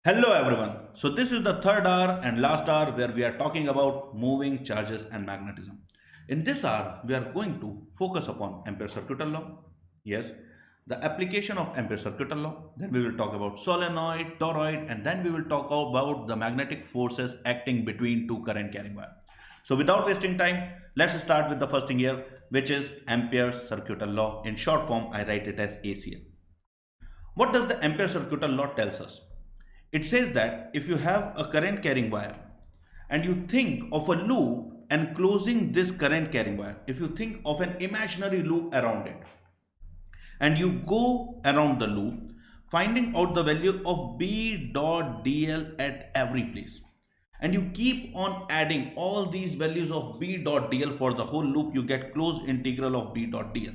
Hello everyone. So this is the third hour and last hour where we are talking about moving charges and magnetism. In this hour, we are going to focus upon Ampere circuital law. Yes, the application of Ampere circuital law. Then we will talk about solenoid, toroid, and then we will talk about the magnetic forces acting between two current carrying wire. So without wasting time, let's start with the first thing here, which is Ampere circuital law. In short form, I write it as ACL. What does the Ampere circuital law tells us? It says that if you have a current carrying wire and you think of a loop and closing this current carrying wire, if you think of an imaginary loop around it and you go around the loop, finding out the value of B dot dl at every place, and you keep on adding all these values of B dot dl for the whole loop, you get closed integral of B dot dl.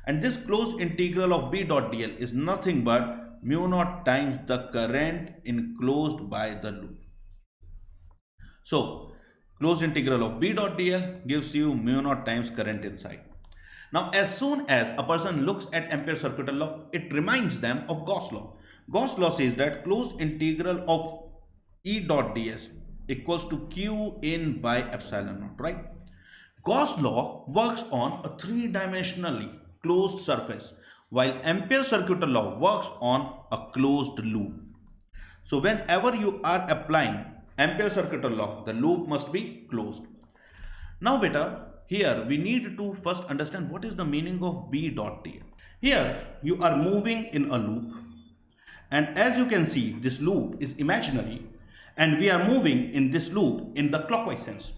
And this closed integral of B dot dl is nothing but mu naught times the current enclosed by the loop. So closed integral of B dot dl gives you mu naught times current inside. Now as soon as a person looks at Ampere circuital law, it reminds them of Gauss law. Gauss law says that closed integral of E dot ds equals to q in by epsilon naught, right? Gauss law works on a three-dimensionally closed surface, while Ampere circuital law works on a closed loop. So whenever you are applying Ampere circuital law, the loop must be closed. Now beta, here we need to first understand what is the meaning of B dot dl. Here you are moving in a loop, and as you can see, this loop is imaginary and we are moving in this loop in the clockwise sense.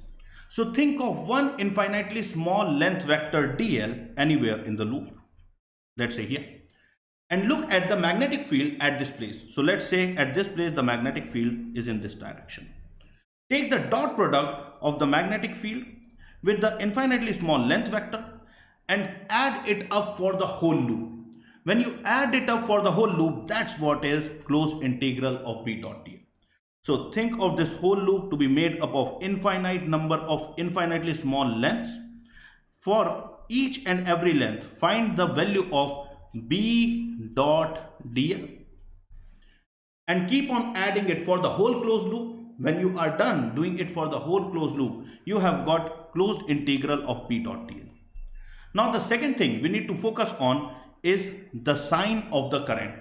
So think of one infinitely small length vector dl anywhere in the loop, let's say here, and look at the magnetic field at this place. So let's say at this place the magnetic field is in this direction. Take the dot product of the magnetic field with the infinitely small length vector and add it up for the whole loop. When you add it up for the whole loop, that's what is closed integral of B dot dl. So think of this whole loop to be made up of infinite number of infinitely small lengths. For each and every length, find the value of B dot dl and keep on adding it for the whole closed loop. When you are done doing it for the whole closed loop, you have got closed integral of B dot dl. Now the second thing we need to focus on is the sign of the current.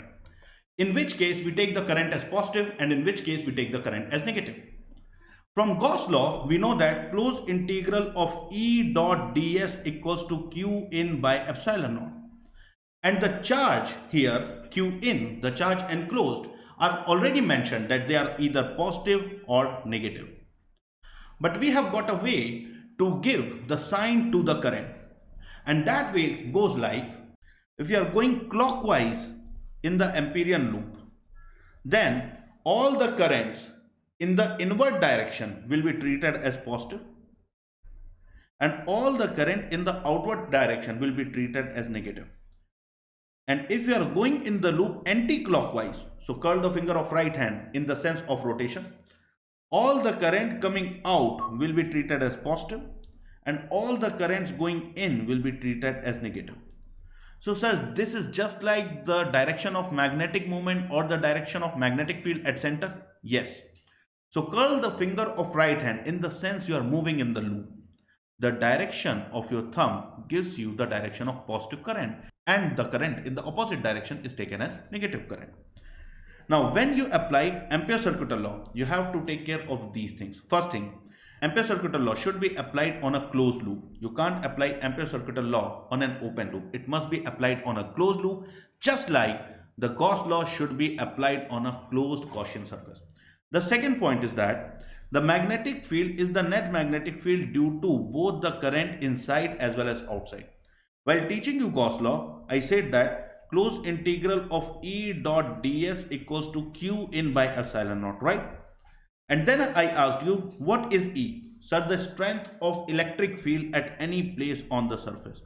In which case we take the current as positive and in which case we take the current as negative. From Gauss law, we know that closed integral of E dot ds equals to q in by epsilon naught. And the charge here, q in, the charge enclosed, are already mentioned that they are either positive or negative. But we have got a way to give the sign to the current. And that way goes like, if you are going clockwise in the Amperian loop, then all the currents in the inward direction will be treated as positive and all the current in the outward direction will be treated as negative. And if you are going in the loop anti-clockwise, so curl the finger of right hand in the sense of rotation, all the current coming out will be treated as positive and all the currents going in will be treated as negative. So sir, this is just like the direction of magnetic moment or the direction of magnetic field at center? Yes. So curl the finger of right hand in the sense you are moving in the loop. The direction of your thumb gives you the direction of positive current and the current in the opposite direction is taken as negative current. Now when you apply Ampere circuital law, you have to take care of these things. First thing, Ampere circuital law should be applied on a closed loop. You can't apply Ampere circuital law on an open loop. It must be applied on a closed loop, just like the Gauss law should be applied on a closed Gaussian surface. The second point is that the magnetic field is the net magnetic field due to both the current inside as well as outside. While teaching you Gauss law, I said that closed integral of E dot ds equals to q in by epsilon naught, right? And then I asked you, what is E? Sir, the strength of electric field at any place on the surface.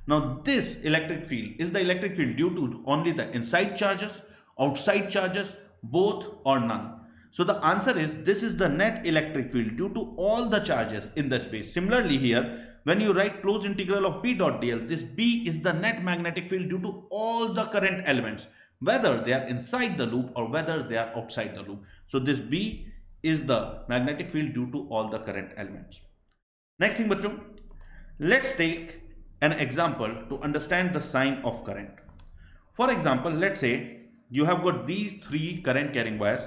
Now this electric field is the electric field due to only the inside charges, outside charges, both or none. So the answer is this is the net electric field due to all the charges in the space. Similarly here, when you write closed integral of B dot dl, this B is the net magnetic field due to all the current elements whether they are inside the loop or whether they are outside the loop. So this B is the magnetic field due to all the current elements. Next thing bachcho, let's take an example to understand the sign of current. For example, let's say you have got these three current carrying wires,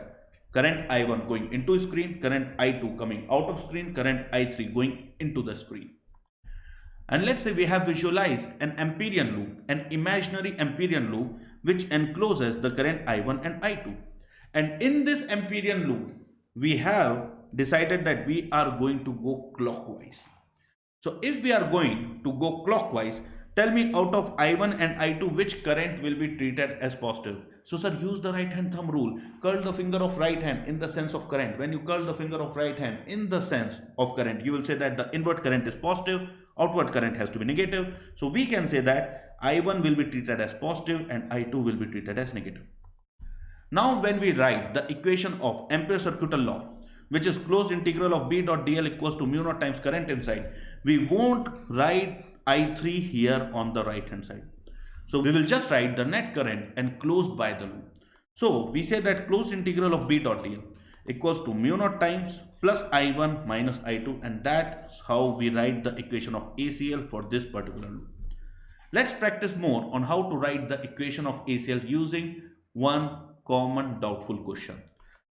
current I1 going into screen, current I2 coming out of screen, current I3 going into the screen. And let's say we have visualized an Amperian loop, an imaginary Amperian loop which encloses the current I1 and I2. And in this Amperian loop, we have decided that we are going to go clockwise. So if we are going to go clockwise, tell me out of I1 and I2 which current will be treated as positive. So sir, use the right hand thumb rule. Curl the finger of right hand in the sense of current. When you curl the finger of right hand in the sense of current, you will say that the inward current is positive, outward current has to be negative. So we can say that I1 will be treated as positive and I2 will be treated as negative. Now when we write the equation of Ampere's circuital law, which is closed integral of B dot dl equals to mu naught times current inside, we won't write I3 here on the right hand side. So we will just write the net current enclosed by the loop. So we say that closed integral of B dot dl equals to mu naught times plus I1 minus I2, and that's how we write the equation of ACL for this particular loop. Let's practice more on how to write the equation of ACL using one common doubtful question.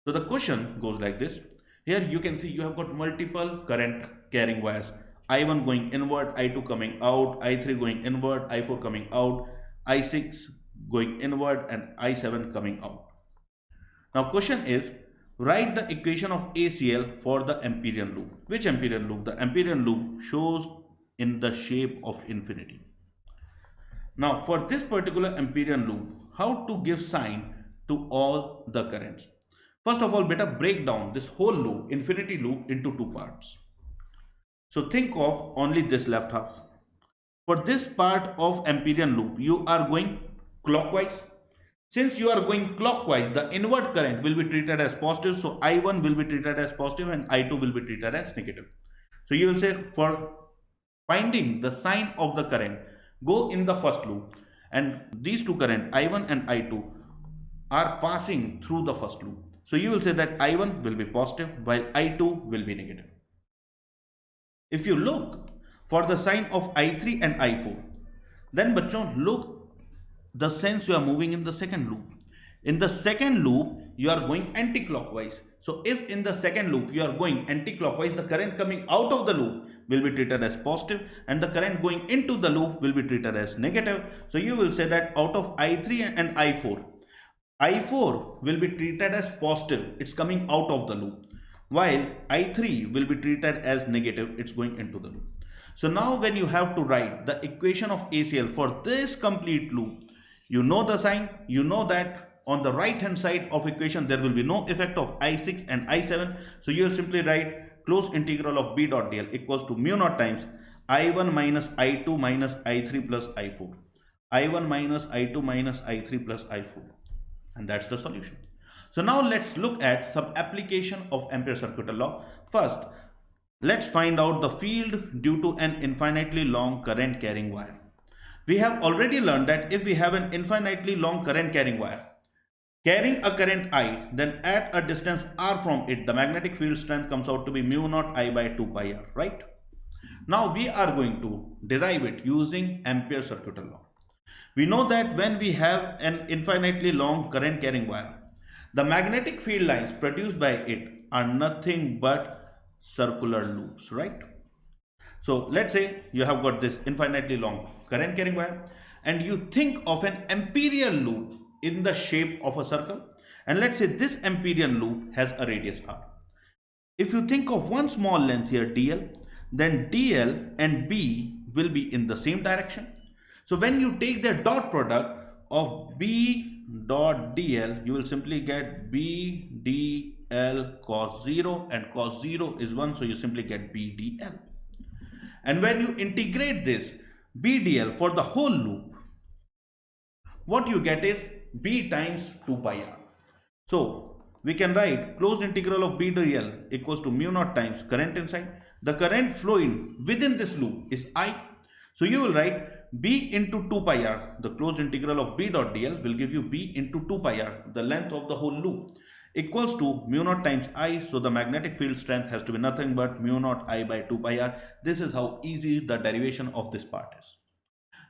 So the question goes like this. Here you can see you have got multiple current carrying wires. I1 going inward, I2 coming out, I3 going inward, I4 coming out, I6 going inward, and I7 coming out. Now question is, write the equation of ACL for the Amperian loop. Which Amperian loop? The Amperian loop shows in the shape of infinity. Now for this particular Amperian loop, how to give sign to all the currents? First of all, better break down this whole loop, infinity loop, into two parts. So think of only this left half. For this part of Amperian loop, you are going clockwise. Since you are going clockwise, the inward current will be treated as positive. So I1 will be treated as positive and I2 will be treated as negative. So you will say, for finding the sign of the current, go in the first loop. And these two current, I1 and I2, are passing through the first loop. So you will say that I1 will be positive while I2 will be negative. If you look for the sign of I3 and I4, then bachcho, look the sense you are moving in the second loop. In the second loop, you are going anti-clockwise. So if in the second loop you are going anti-clockwise, the current coming out of the loop will be treated as positive and the current going into the loop will be treated as negative. So you will say that out of I3 and I4, I4 will be treated as positive, it's coming out of the loop, while I3 will be treated as negative, it's going into the loop. So now when you have to write the equation of ACL for this complete loop, you know the sign, you know that on the right hand side of equation there will be no effect of I6 and I7. So you will simply write closed integral of B dot dl equals to mu naught times I1 minus I2 minus I3 plus I4. I1 minus I2 minus I3 plus I4. And that's the solution. So now let's look at some application of Ampere's circuital law. First, let's find out the field due to an infinitely long current carrying wire. We have already learned that if we have an infinitely long current carrying wire carrying a current I, then at a distance r from it, the magnetic field strength comes out to be mu naught I by 2 pi r, right? Now we are going to derive it using Ampere's circuital law. We know that when we have an infinitely long current carrying wire, the magnetic field lines produced by it are nothing but circular loops, right? So let's say you have got this infinitely long current carrying wire and you think of an Amperian loop in the shape of a circle, and let's say this Amperian loop has a radius r. If you think of one small length here dl, then dl and b will be in the same direction. So when you take the dot product of b dot dl, you will simply get b dl cos 0, and cos 0 is 1, so you simply get b dl. And when you integrate this b dl for the whole loop, what you get is b times 2 pi r. So we can write closed integral of b dl equals to mu naught times current inside. The current flowing within this loop is I. So you will write b into 2 pi r, the closed integral of b dot dl will give you b into 2 pi r, the length of the whole loop, equals to mu naught times I. So the magnetic field strength has to be nothing but mu naught I by 2 pi r. This is how easy the derivation of this part is.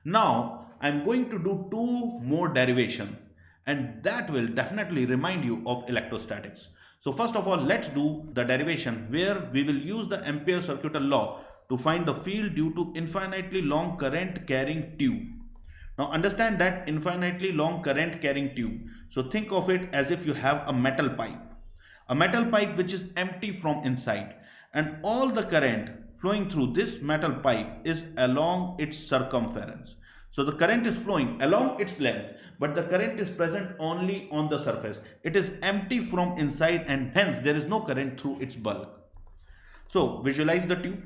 Now I'm going to do two more derivation, and that will definitely remind you of electrostatics. So first of all, let's do the derivation where we will use the Ampere circuital law to find the field due to infinitely long current carrying tube. Now understand that infinitely long current carrying tube. So think of it as if you have a metal pipe. A metal pipe which is empty from inside, and all the current flowing through this metal pipe is along its circumference. So the current is flowing along its length, but the current is present only on the surface. It is empty from inside, and hence there is no current through its bulk. So visualize the tube.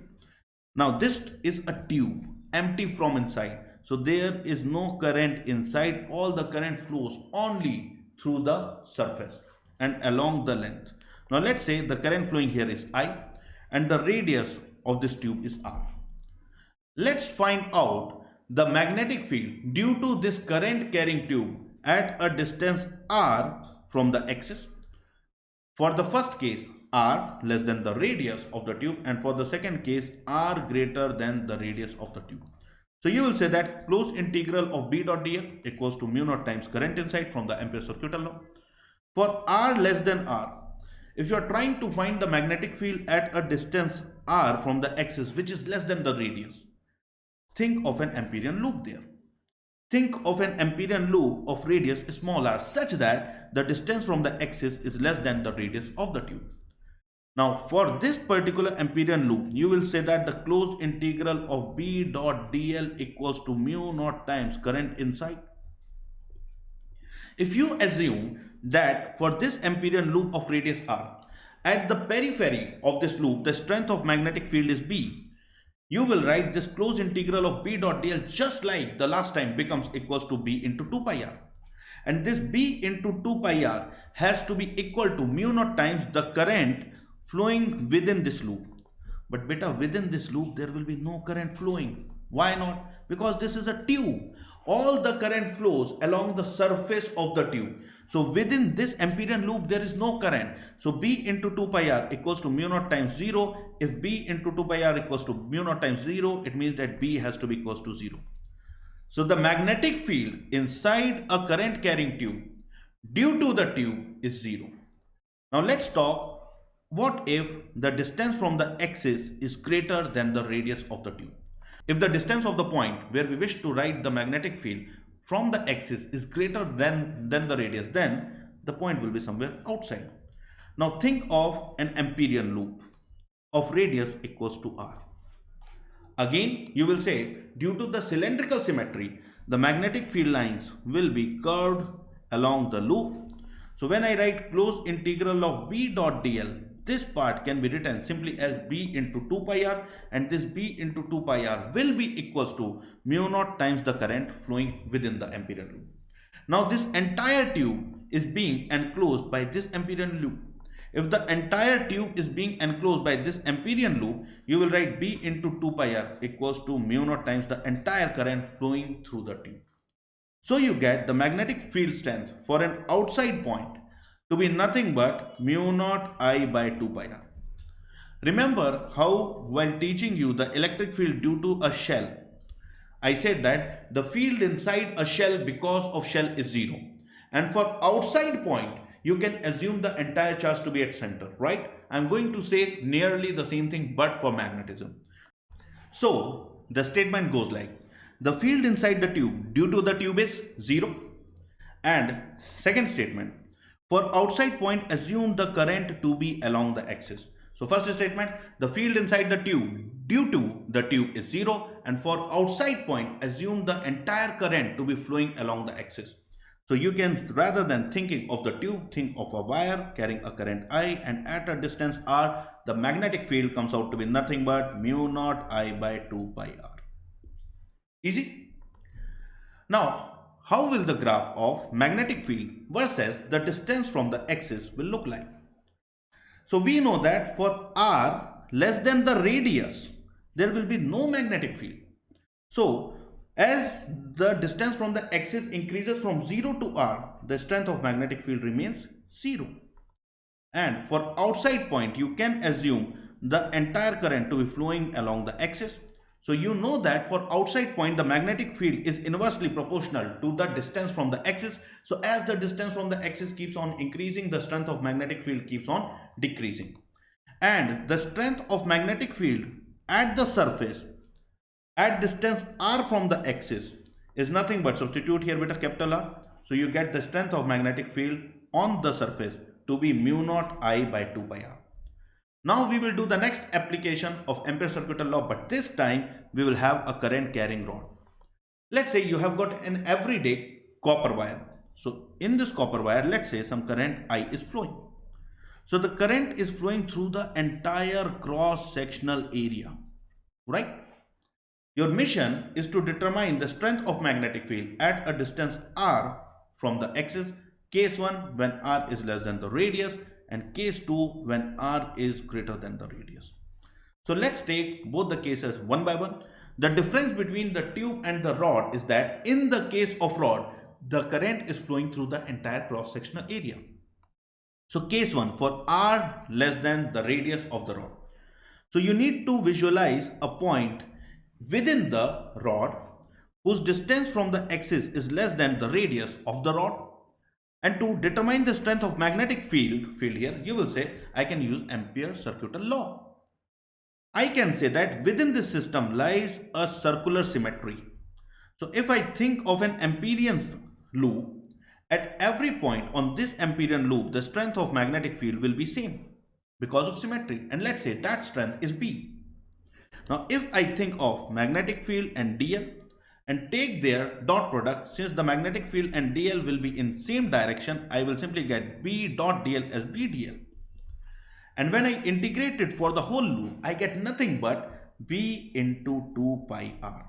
Now this is a tube empty from inside. So there is no current inside. All the current flows only through the surface and along the length. Now let's say the current flowing here is I and the radius of this tube is R. Let's find out the magnetic field due to this current carrying tube at a distance R from the axis. For the first case, R less than the radius of the tube, and for the second case, R greater than the radius of the tube. So you will say that closed integral of B dot dl equals to mu naught times current inside from the Ampere circuital law. For R less than R, if you are trying to find the magnetic field at a distance R from the axis which is less than the radius, think of an Amperian loop there. Think of an Amperian loop of radius small r such that the distance from the axis is less than the radius of the tube. Now for this particular Amperian loop, you will say that the closed integral of B dot dl equals to mu naught times current inside. If you assume that for this Amperian loop of radius r, at the periphery of this loop the strength of magnetic field is B, you will write this closed integral of B dot dl just like the last time becomes equals to B into 2 pi r. And this B into 2 pi r has to be equal to mu naught times the current flowing within this loop. But beta, within this loop there will be no current flowing. Why not? Because this is a tube. All the current flows along the surface of the tube. So within this Amperian loop there is no current. So B into 2 pi r equals to mu naught times 0. If B into 2 pi r equals to mu naught times 0, it means that B has to be equals to 0. So the magnetic field inside a current carrying tube due to the tube is 0. Now let's talk, what if the distance from the axis is greater than the radius of the tube? If the distance of the point where we wish to write the magnetic field from the axis is greater than the radius, then the point will be somewhere outside. Now think of an Amperian loop of radius equals to r. Again, you will say due to the cylindrical symmetry, the magnetic field lines will be curved along the loop. So when I write closed integral of B dot dl, this part can be written simply as B into 2 pi r, and this B into 2 pi r will be equals to mu naught times the current flowing within the Amperian loop. Now this entire tube is being enclosed by this Amperian loop. If the entire tube is being enclosed by this Amperian loop, you will write B into 2 pi r equals to mu naught times the entire current flowing through the tube. So you get the magnetic field strength for an outside point to be nothing but mu naught I by 2 pi r. Remember how while teaching you the electric field due to a shell, I said that the field inside a shell because of shell is 0. And for outside point, you can assume the entire charge to be at center, right? I'm going to say nearly the same thing but for magnetism. So the statement goes like, the field inside the tube due to the tube is 0. And second statement, for outside point assume the current to be along the axis. So first statement, the field inside the tube due to the tube is 0, and for outside point assume the entire current to be flowing along the axis. So you can, rather than thinking of the tube, think of a wire carrying a current I, and at a distance r, the magnetic field comes out to be nothing but mu naught I by 2 pi r. Easy? Now, how will the graph of magnetic field versus the distance from the axis will look like? So we know that for r less than the radius, there will be no magnetic field. So As the distance from the axis increases from 0 to r, the strength of magnetic field remains 0. And for outside point, you can assume the entire current to be flowing along the axis. So you know that for outside point, the magnetic field is inversely proportional to the distance from the axis. So as the distance from the axis keeps on increasing, the strength of magnetic field keeps on decreasing. And the strength of magnetic field at the surface at distance r from the axis is nothing but, substitute here with a capital R. So you get the strength of magnetic field on the surface to be mu naught I by 2 pi r. Now we will do the next application of Ampere circuital law, but this time we will have a current carrying rod. Let's say you have got an everyday copper wire. So in this copper wire, let's say some current I is flowing. So the current is flowing through the entire cross-sectional area, right? Your mission is to determine the strength of magnetic field at a distance r from the axis, case 1 when r is less than the radius and case 2 when r is greater than the radius. So let's take both the cases one by one. The difference between the tube and the rod is that in the case of rod, the current is flowing through the entire cross-sectional area. So case 1, for r less than the radius of the rod. So you need to visualize a point within the rod whose distance from the axis is less than the radius of the rod. And to determine the strength of magnetic field here, you will say, I can use Ampere circuital law. I can say that within this system lies a circular symmetry. So if I think of an Amperian loop, at every point on this Amperian loop, the strength of magnetic field will be same because of symmetry. And let's say that strength is B. Now, if I think of magnetic field and dl and take their dot product, since the magnetic field and dl will be in same direction, I will simply get B dot dl as B dl. And when I integrate it for the whole loop, I get nothing but B into 2 pi r.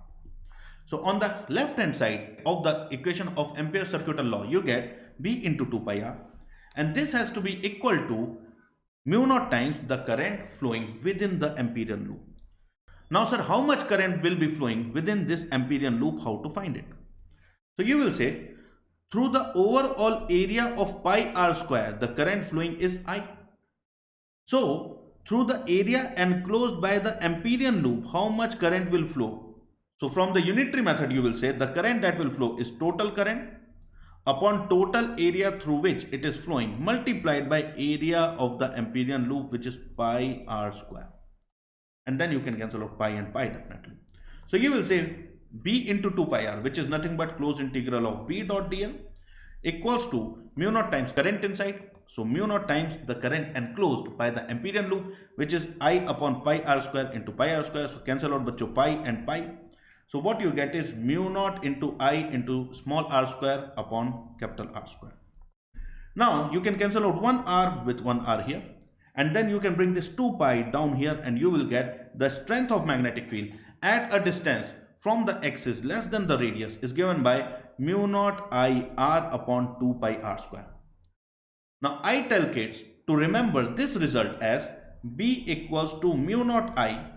So on the left hand side of the equation of Ampere circuital law, you get B into 2 pi r. And this has to be equal to mu naught times the current flowing within the Amperian loop. Now sir, how much current will be flowing within this Amperian loop? How to find it? So you will say, through the overall area of pi r square, the current flowing is I. So through the area enclosed by the Amperian loop, how much current will flow? So from the unitary method, you will say the current that will flow is total current upon total area through which it is flowing multiplied by area of the Amperian loop, which is pi r square. And then you can cancel out pi and pi definitely. So you will say B into 2 pi r, which is nothing but closed integral of B dot dl, equals to mu naught times current inside. So mu naught times the current enclosed by the Amperian loop, which is I upon pi r square into pi r square. So cancel out bacho pi and pi. So what you get is mu naught into I into small r square upon capital R square. Now you can cancel out 1 r with 1 r here. And then you can bring this 2 pi down here and you will get the strength of magnetic field at a distance from the axis less than the radius is given by mu naught I r upon 2 pi r square. Now I tell kids to remember this result as B equals to mu naught I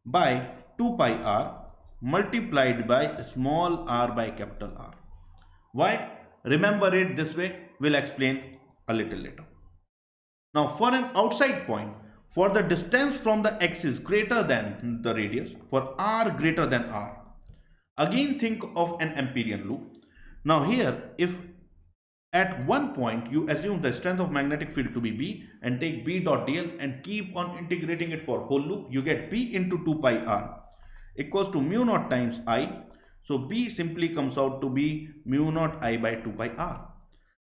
by 2 pi r multiplied by small r by capital R. Why? Remember it this way, we'll explain a little later. Now for an outside point, for the distance from the axis greater than the radius, for r greater than r, again think of an Amperian loop. Now here, if at one point you assume the strength of magnetic field to be B and take B dot dl and keep on integrating it for whole loop, you get B into 2 pi r equals to mu naught times I. So B simply comes out to be mu naught I by 2 pi r.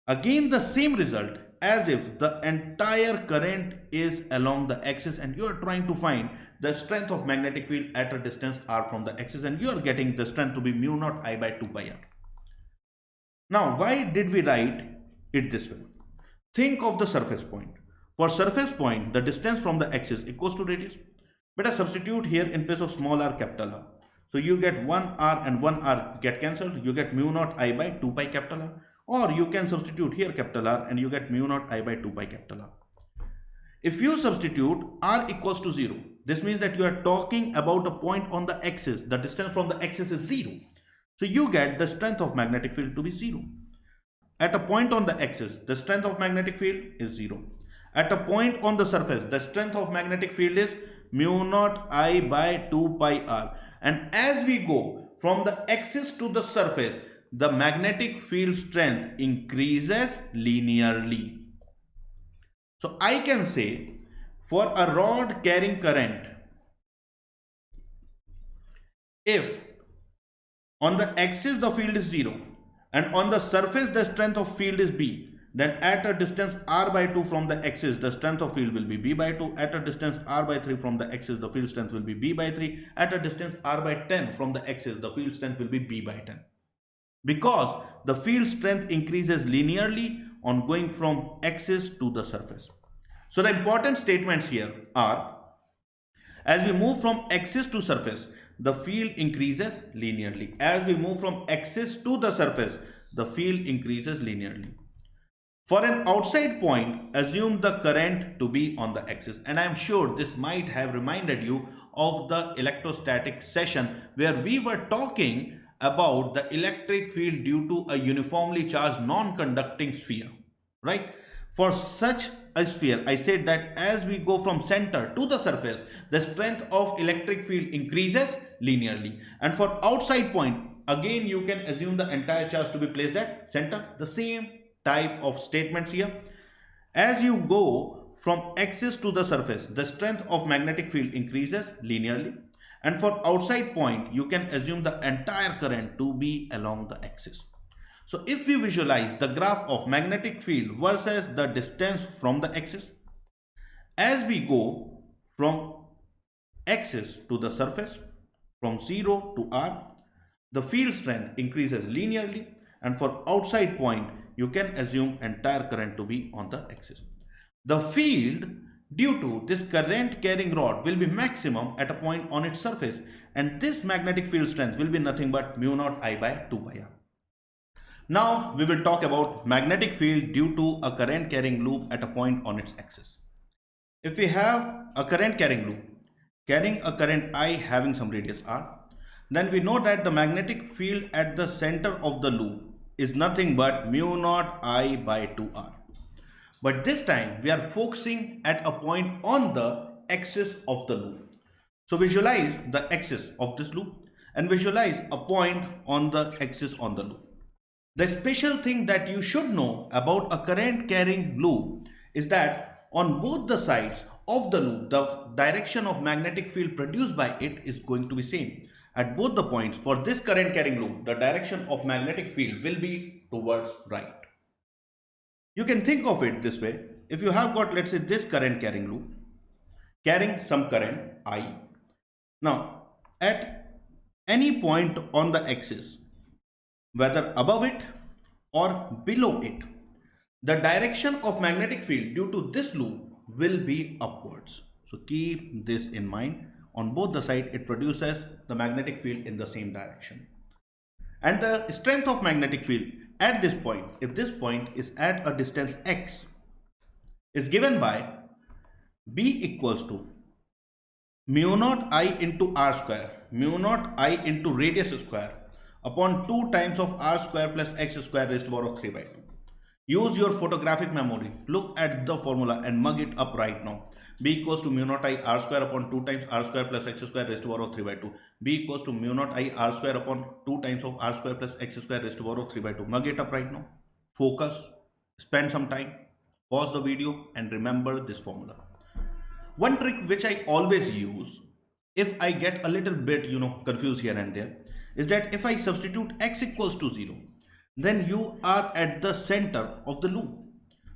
Again the same result, as if the entire current is along the axis and you are trying to find the strength of magnetic field at a distance r from the axis, and you are getting the strength to be mu naught I by 2 pi r. Now why did we write it this way? Think of the surface point. For surface point, the distance from the axis equals to radius. Better substitute here in place of small r capital R. So you get 1 r and 1 r get cancelled. You get mu naught I by 2 pi capital R. Or you can substitute here capital R and you get mu naught I by 2 pi capital R. If you substitute r equals to 0, this means that you are talking about a point on the axis. The distance from the axis is 0. So you get the strength of magnetic field to be 0. At a point on the axis, the strength of magnetic field is 0. At a point on the surface, the strength of magnetic field is mu naught I by 2 pi r. And as we go from the axis to the surface, the magnetic field strength increases linearly. So I can say for a rod carrying current, if on the axis the field is 0 and on the surface the strength of field is B, then at a distance r by 2 from the axis the strength of field will be B by 2. At a distance r by 3 from the axis the field strength will be B by 3. At a distance r by 10 from the axis the field strength will be B by 10. Because the field strength increases linearly on going from axis to the surface. So the important statements here are, as we move from axis to surface, the field increases linearly. As we move from axis to the surface, the field increases linearly. For an outside point, assume the current to be on the axis. And I am sure this might have reminded you of the electrostatic session where we were talking about the electric field due to a uniformly charged non-conducting sphere, right? For such a sphere, I said that as we go from center to the surface, the strength of electric field increases linearly. And for outside point, again you can assume the entire charge to be placed at center. The same type of statements here. As you go from axis to the surface, the strength of magnetic field increases linearly. And for outside point, you can assume the entire current to be along the axis. So if we visualize the graph of magnetic field versus the distance from the axis, as we go from axis to the surface, from 0 to r, the field strength increases linearly, and for outside point, you can assume entire current to be on the axis. The field due to this current carrying rod will be maximum at a point on its surface, and this magnetic field strength will be nothing but mu naught I by 2 pi r. Now we will talk about magnetic field due to a current carrying loop at a point on its axis. If we have a current carrying loop carrying a current I having some radius r, then we know that the magnetic field at the center of the loop is nothing but mu naught I by 2r. But this time we are focusing at a point on the axis of the loop. So visualize the axis of this loop and visualize a point on the axis on the loop. The special thing that you should know about a current carrying loop is that on both the sides of the loop, the direction of magnetic field produced by it is going to be same. At both the points for this current carrying loop, the direction of magnetic field will be towards right. You can think of it this way. If you have got, let's say, this current carrying loop carrying some current I. Now, at any point on the axis, whether above it or below it, the direction of magnetic field due to this loop will be upwards. So keep this in mind. On both the sides, it produces the magnetic field in the same direction. And the strength of magnetic field at this point, if this point is at a distance x, is given by B equals to mu naught I into r square, mu naught I into radius square upon 2 times of r square plus x square raised to the power of 3 by 2. Use your photographic memory. Look at the formula and mug it up right now. B equals to mu naught I r square upon 2 times r square plus x square raised to the power of 3 by 2. B equals to mu naught I r square upon 2 times of r square plus x square raised to the power of 3 by 2. Mug it up right now. Focus. Spend some time. Pause the video and remember this formula. One trick which I always use if I get a little bit confused here and there is that if I substitute x equals to 0, then you are at the center of the loop.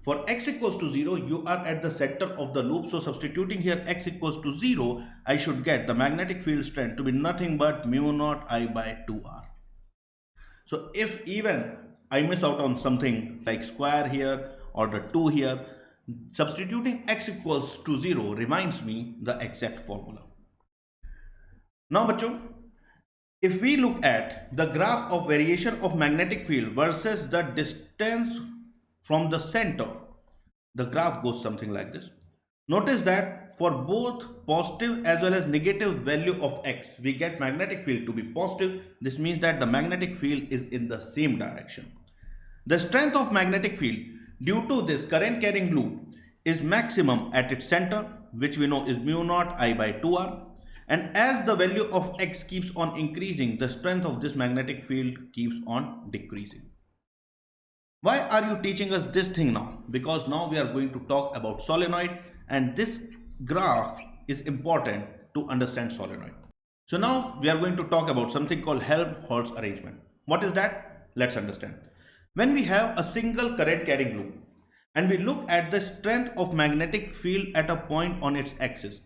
For x equals to 0, you are at the center of the loop. So substituting here x equals to 0, I should get the magnetic field strength to be nothing but mu naught I by 2r. So if even I miss out on something like square here or the 2 here, substituting x equals to 0 reminds me the exact formula. Now, bachcho, if we look at the graph of variation of magnetic field versus the distance from the center, the graph goes something like this. Notice that for both positive as well as negative value of x, we get magnetic field to be positive. This means that the magnetic field is in the same direction. The strength of magnetic field due to this current carrying loop is maximum at its center, which we know is mu naught I by 2r. And as the value of x keeps on increasing, the strength of this magnetic field keeps on decreasing. Why are you teaching us this thing now? Because now we are going to talk about solenoid, and this graph is important to understand solenoid. So now we are going to talk about something called Helmholtz arrangement. What is that? Let's understand. When we have a single current carrying loop and we look at the strength of magnetic field at a point on its axis.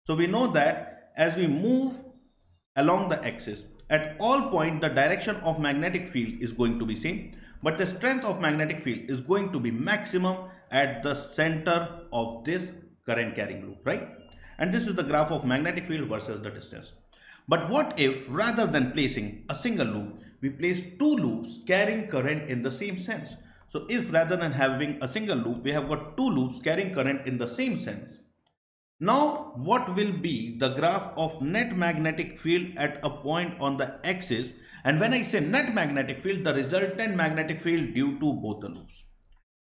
So we know that as we move along the axis, at all points the direction of magnetic field is going to be same, but the strength of magnetic field is going to be maximum at the center of this current carrying loop, right? And this is the graph of magnetic field versus the distance. But what if rather than placing a single loop, we place two loops carrying current in the same sense? So if rather than having a single loop, we have got two loops carrying current in the same sense. Now what will be the graph of net magnetic field at a point on the axis? And when I say net magnetic field, the resultant magnetic field due to both the loops.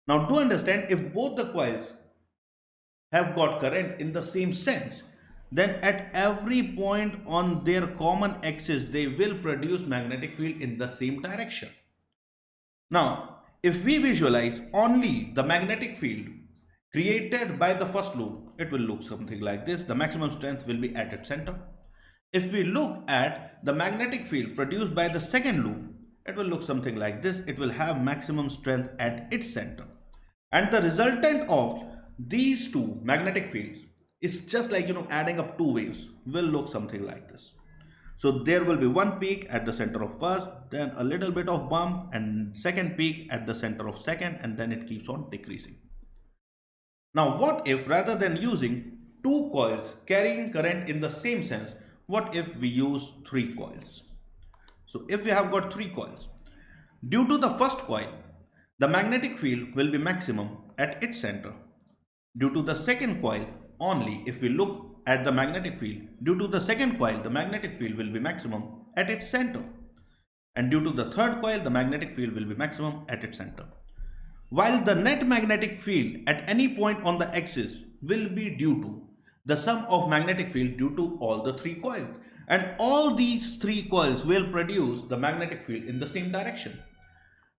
Now do understand, if both the coils have got current in the same sense, then at every point on their common axis, they will produce magnetic field in the same direction. Now, if we visualize only the magnetic field created by the first loop, it will look something like this. The maximum strength will be at its center. If we look at the magnetic field produced by the second loop, it will look something like this. It will have maximum strength at its center. And the resultant of these two magnetic fields is just like, adding up two waves, will look something like this. So there will be one peak at the center of first, then a little bit of bump, and second peak at the center of second, and then it keeps on decreasing. Now what if rather than using two coils carrying current in the same sense, what if we use three coils? So if we have got three coils, due to the first coil, the magnetic field will be maximum at its center. Due to the second coil, only if we look at the magnetic field, due to the second coil, the magnetic field will be maximum at its center. And due to the third coil, the magnetic field will be maximum at its center. While the net magnetic field at any point on the axis will be due to the sum of magnetic field due to all the three coils. And all these three coils will produce the magnetic field in the same direction.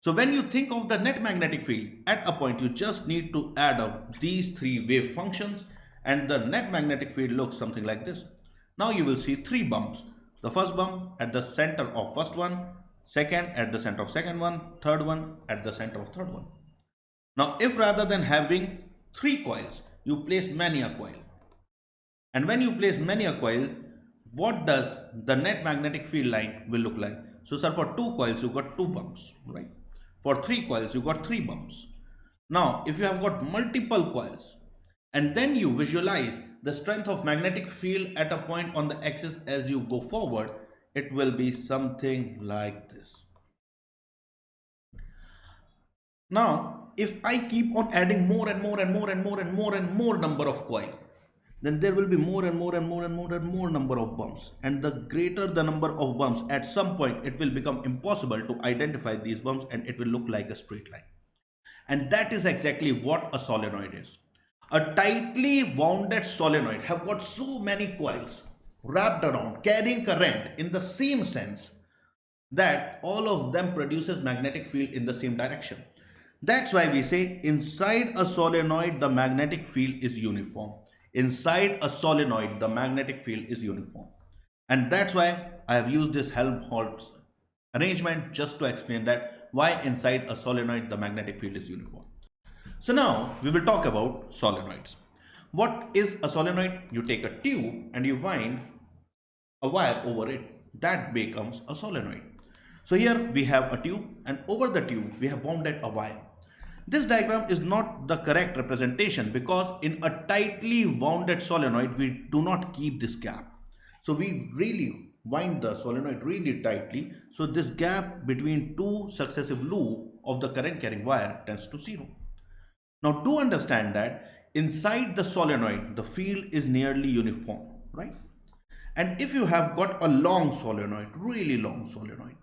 So when you think of the net magnetic field at a point, you just need to add up these three wave functions, and the net magnetic field looks something like this. Now you will see three bumps. The first bump at the center of first one, second at the center of second one, third one at the center of third one. Now if rather than having three coils, you place many a coil. And when you place many a coil, what does the net magnetic field line will look like? So sir, for two coils, you got two bumps, right? For three coils, you got three bumps. Now, if you have got multiple coils, and then you visualize the strength of magnetic field at a point on the axis as you go forward, it will be something like this. Now, if I keep on adding more and more and more and more and more and more number of coil, then there will be more and more and more and more and more number of bumps. And the greater the number of bumps, at some point it will become impossible to identify these bumps and it will look like a straight line. And that is exactly what a solenoid is. A tightly wounded solenoid have got so many coils wrapped around carrying current in the same sense that all of them produces magnetic field in the same direction. That's why we say inside a solenoid the magnetic field is uniform. Inside a solenoid, the magnetic field is uniform. And that's why I have used this Helmholtz arrangement just to explain that why inside a solenoid, the magnetic field is uniform. So now we will talk about solenoids. What is a solenoid? You take a tube and you wind a wire over it. That becomes a solenoid. So here we have a tube, and over the tube we have wounded a wire. This diagram is not the correct representation because in a tightly wounded solenoid, we do not keep this gap. So we really wind the solenoid really tightly. So this gap between two successive loops of the current carrying wire tends to zero. Now do understand that inside the solenoid, the field is nearly uniform, right? And if you have got a long solenoid, really long solenoid,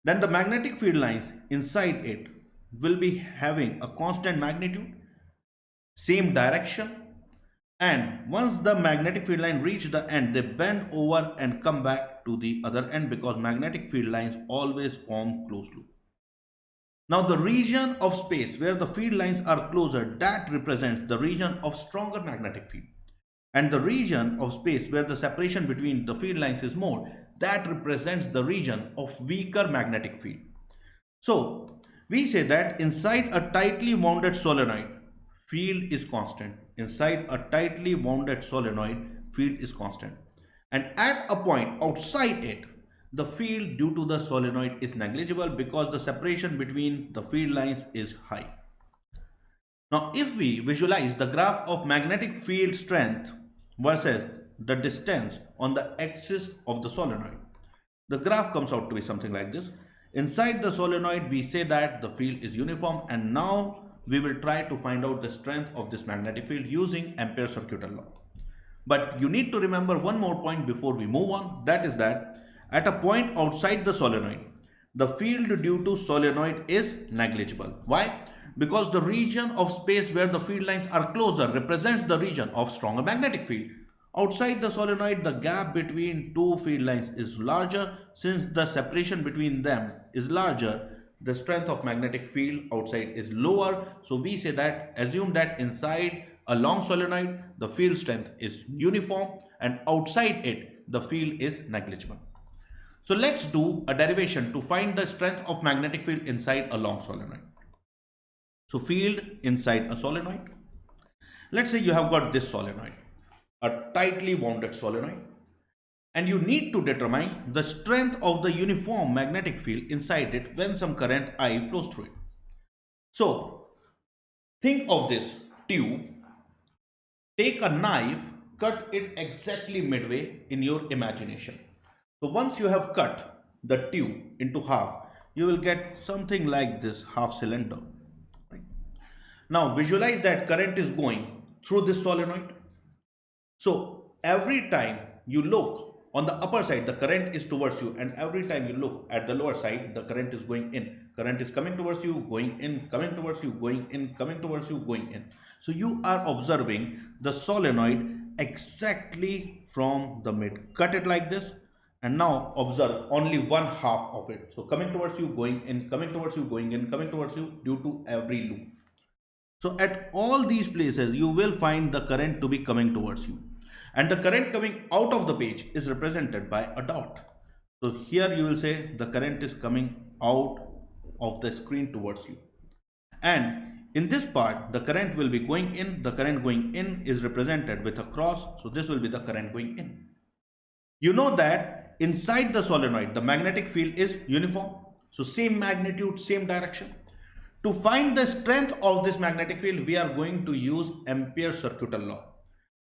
then the magnetic field lines inside it will be having a constant magnitude, same direction, and once the magnetic field line reach the end, they bend over and come back to the other end because magnetic field lines always form closed loop. Now the region of space where the field lines are closer, that represents the region of stronger magnetic field. And the region of space where the separation between the field lines is more, that represents the region of weaker magnetic field. So we say that inside a tightly wounded solenoid, field is constant. Inside a tightly wounded solenoid, field is constant. And at a point outside it, the field due to the solenoid is negligible because the separation between the field lines is high. Now, if we visualize the graph of magnetic field strength versus the distance on the axis of the solenoid, the graph comes out to be something like this. Inside the solenoid, we say that the field is uniform, and now we will try to find out the strength of this magnetic field using Ampere's circuital law. But you need to remember one more point before we move on, that is that at a point outside the solenoid, the field due to solenoid is negligible. Why? Because the region of space where the field lines are closer represents the region of stronger magnetic field. Outside the solenoid, the gap between two field lines is larger. Since the separation between them is larger, the strength of magnetic field outside is lower. So we say that, assume that inside a long solenoid, the field strength is uniform, and outside it, the field is negligible. So let's do a derivation to find the strength of magnetic field inside a long solenoid. So field inside a solenoid. Let's say you have got this solenoid, a tightly wounded solenoid, and you need to determine the strength of the uniform magnetic field inside it when some current I flows through it. So think of this tube, take a knife, cut it exactly midway in your imagination. So once you have cut the tube into half, you will get something like this half cylinder. Right? Now visualize that current is going through this solenoid. So every time you look on the upper side, the current is towards you, and every time you look at the lower side, the current is going in. Current is coming towards you, going in, coming towards you, going in, coming towards you, going in. So you are observing the solenoid exactly from the mid. Cut it like this. And now observe only one half of it. So coming towards you, going in, coming towards you, going in, coming towards you due to every loop. So at all these places, you will find the current to be coming towards you. And the current coming out of the page is represented by a dot. So here you will say the current is coming out of the screen towards you. And in this part, the current will be going in. The current going in is represented with a cross. So this will be the current going in. You know that inside the solenoid, the magnetic field is uniform. So same magnitude, same direction. To find the strength of this magnetic field, we are going to use Ampere's circuital law.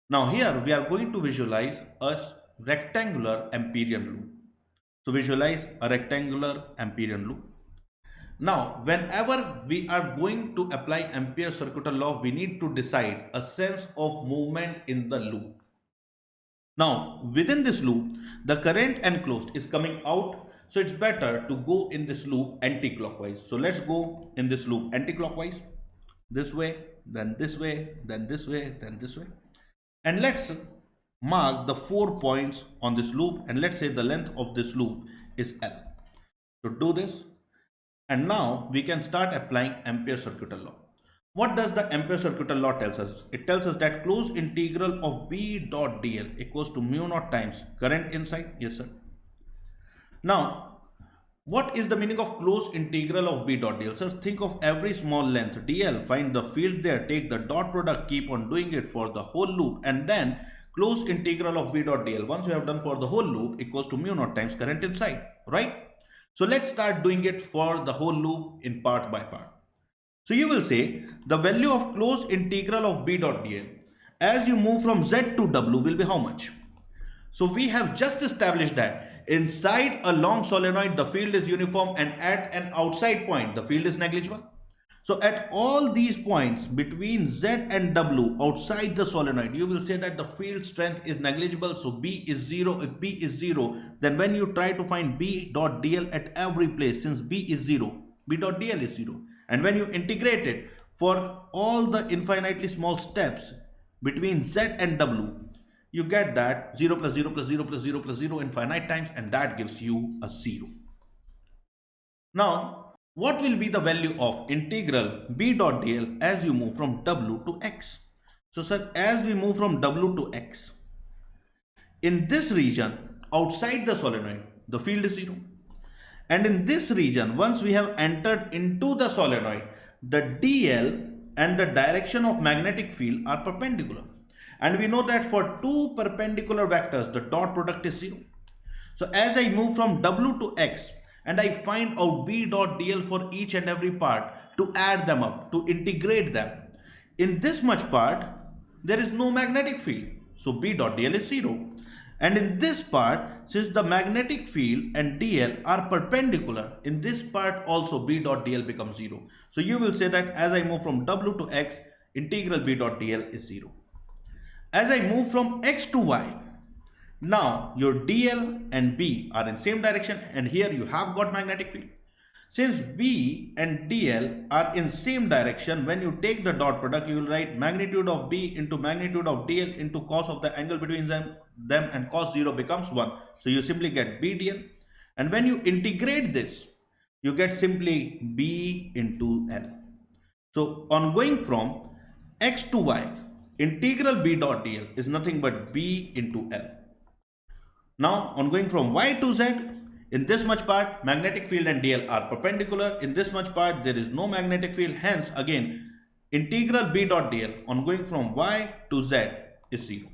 Now here we are going to visualize a rectangular Amperian loop. So visualize a rectangular Amperian loop. Now whenever we are going to apply Ampere's circuital law, we need to decide a sense of movement in the loop. Now within this loop, the current enclosed is coming out, so it's better to go in this loop anti-clockwise. So let's go in this loop anti-clockwise, this way, then this way, then this way, then this way. And let's mark the 4 points on this loop, and let's say the length of this loop is L. So do this, and now we can start applying Ampere's circuital law. What does the Ampere circuital law tells us? It tells us that closed integral of B dot dl equals to mu naught times current inside. Yes, sir. Now, what is the meaning of closed integral of B dot dl? Sir, think of every small length dl, find the field there, take the dot product, keep on doing it for the whole loop, and then closed integral of B dot dl, once you have done for the whole loop, equals to mu naught times current inside, right? So let's start doing it for the whole loop in part by part. So you will say the value of closed integral of B dot dl as you move from Z to W will be how much? So we have just established that inside a long solenoid the field is uniform, and at an outside point the field is negligible. So at all these points between Z and W outside the solenoid, you will say that the field strength is negligible. So B is 0. If B is 0, then when you try to find B dot dl at every place, since B is 0, B dot dl is 0. And when you integrate it for all the infinitely small steps between Z and W, you get that 0 plus 0 plus 0 plus 0 plus 0 infinite times, and that gives you a 0. Now, what will be the value of integral B dot dl as you move from W to X? So sir, as we move from W to X, in this region outside the solenoid, the field is 0. And in this region, once we have entered into the solenoid, the dl and the direction of magnetic field are perpendicular. And we know that for two perpendicular vectors, the dot product is 0. So as I move from W to X, and I find out B dot dl for each and every part, to add them up, to integrate them. In this much part, there is no magnetic field. So B dot dl is 0. And in this part, since the magnetic field and dl are perpendicular, in this part also B dot dl becomes 0. So you will say that as I move from W to X, integral B dot dl is 0. As I move from X to Y, now your dl and B are in same direction, and here you have got magnetic field. Since B and dl are in same direction, when you take the dot product, you will write magnitude of B into magnitude of dl into cos of the angle between them, and cos 0 becomes 1. So you simply get B dl, and when you integrate this, you get simply B into L. So on going from X to Y, integral B dot dl is nothing but B into L. Now, on going from Y to Z, in this much part, magnetic field and dl are perpendicular. In this much part, there is no magnetic field. Hence, again, integral B dot dl on going from Y to Z is 0.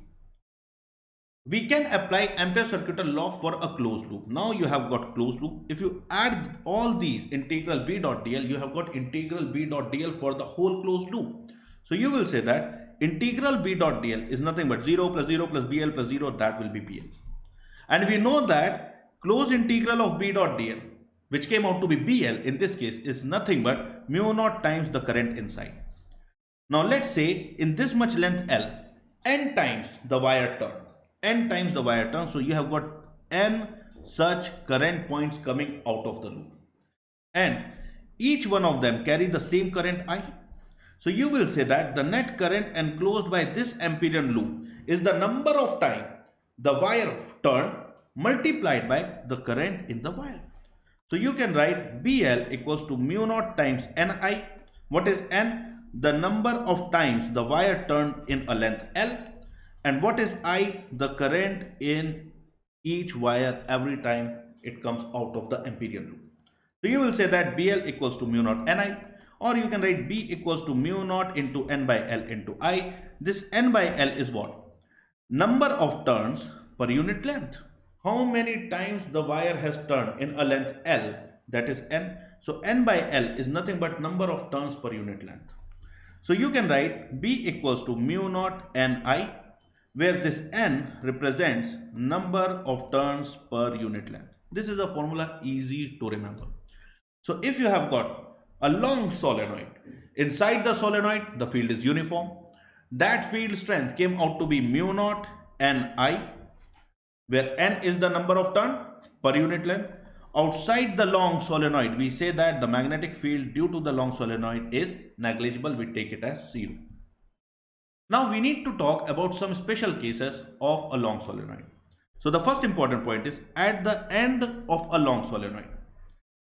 We can apply Ampere circuital law for a closed loop. Now you have got closed loop. If you add all these integral B dot dl, you have got integral B dot dl for the whole closed loop. So you will say that integral B dot dl is nothing but 0 plus 0 plus BL plus 0, that will be BL. And we know that closed integral of B dot dl, which came out to be BL in this case, is nothing but mu naught times the current inside. Now let's say in this much length L, n times the wire turn. N times the wire turn. So you have got n such current points coming out of the loop. And each one of them carry the same current I. So you will say that the net current enclosed by this Amperian loop is the number of time the wire turn multiplied by the current in the wire. So you can write BL equals to mu naught times Ni. What is N? The number of times the wire turned in a length L. And what is I? The current in each wire every time it comes out of the Amperian loop. So you will say that BL equals to mu naught Ni, or you can write B equals to mu naught into N by L into I. This N by L is what? Number of turns per unit length. How many times the wire has turned in a length L, that is N. So N by L is nothing but number of turns per unit length. So you can write B equals to mu naught Ni, where this N represents number of turns per unit length. This is a formula easy to remember. So if you have got a long solenoid, inside the solenoid the field is uniform. That field strength came out to be mu naught Ni, where N is the number of turns per unit length. Outside the long solenoid, we say that the magnetic field due to the long solenoid is negligible. We take it as 0. Now we need to talk about some special cases of a long solenoid. So the first important point is at the end of a long solenoid.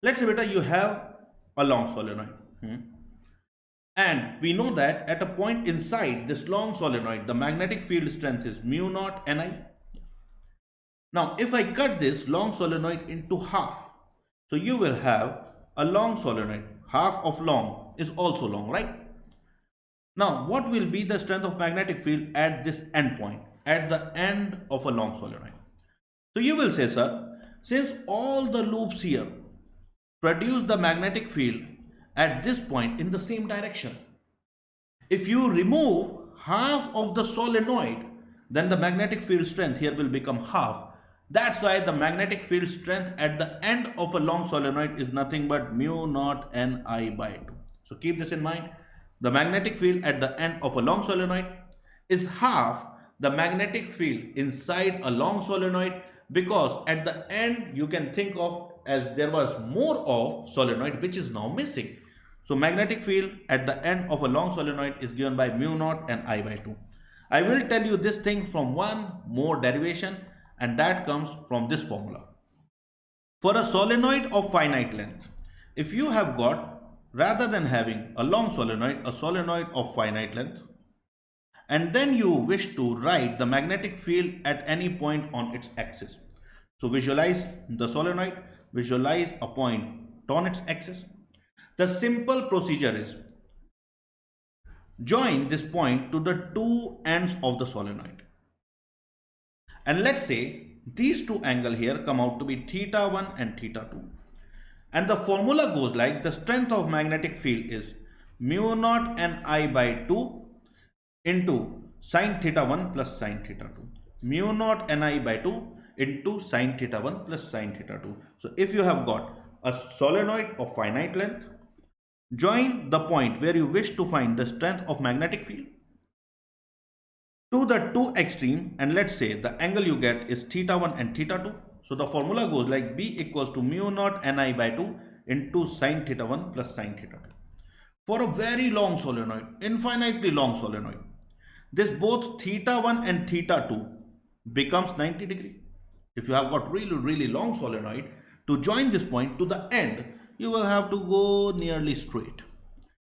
Let's say beta you have a long solenoid. And we know that at a point inside this long solenoid, the magnetic field strength is mu naught Ni. Now, if I cut this long solenoid into half, so you will have a long solenoid. Half of long is also long, right? Now, what will be the strength of magnetic field at this end point, at the end of a long solenoid? So you will say, sir, since all the loops here produce the magnetic field at this point in the same direction, if you remove half of the solenoid, then the magnetic field strength here will become half. That's why the magnetic field strength at the end of a long solenoid is nothing but mu naught Ni by 2. So keep this in mind. The magnetic field at the end of a long solenoid is half the magnetic field inside a long solenoid, because at the end you can think of as there was more of solenoid which is now missing. So magnetic field at the end of a long solenoid is given by mu naught and I by 2. I will tell you this thing from one more derivation, and that comes from this formula. For a solenoid of finite length, if you have got, rather than having a long solenoid, a solenoid of finite length, and then you wish to write the magnetic field at any point on its axis. So visualize the solenoid, visualize a point on its axis. The simple procedure is join this point to the two ends of the solenoid. And let's say these two angles here come out to be theta 1 and theta 2. And the formula goes like, the strength of magnetic field is mu naught n I by 2 into sine theta 1 plus sine theta 2. Mu naught n I by 2 into sine theta 1 plus sine theta 2. So if you have got a solenoid of finite length, join the point where you wish to find the strength of magnetic field to the two extreme, and let's say the angle you get is theta 1 and theta 2. So the formula goes like B equals to mu naught Ni by 2 into sine theta 1 plus sine theta 2. For a very long solenoid, infinitely long solenoid, this both theta 1 and theta 2 becomes 90 degree. If you have got really long solenoid, to join this point to the end, you will have to go nearly straight.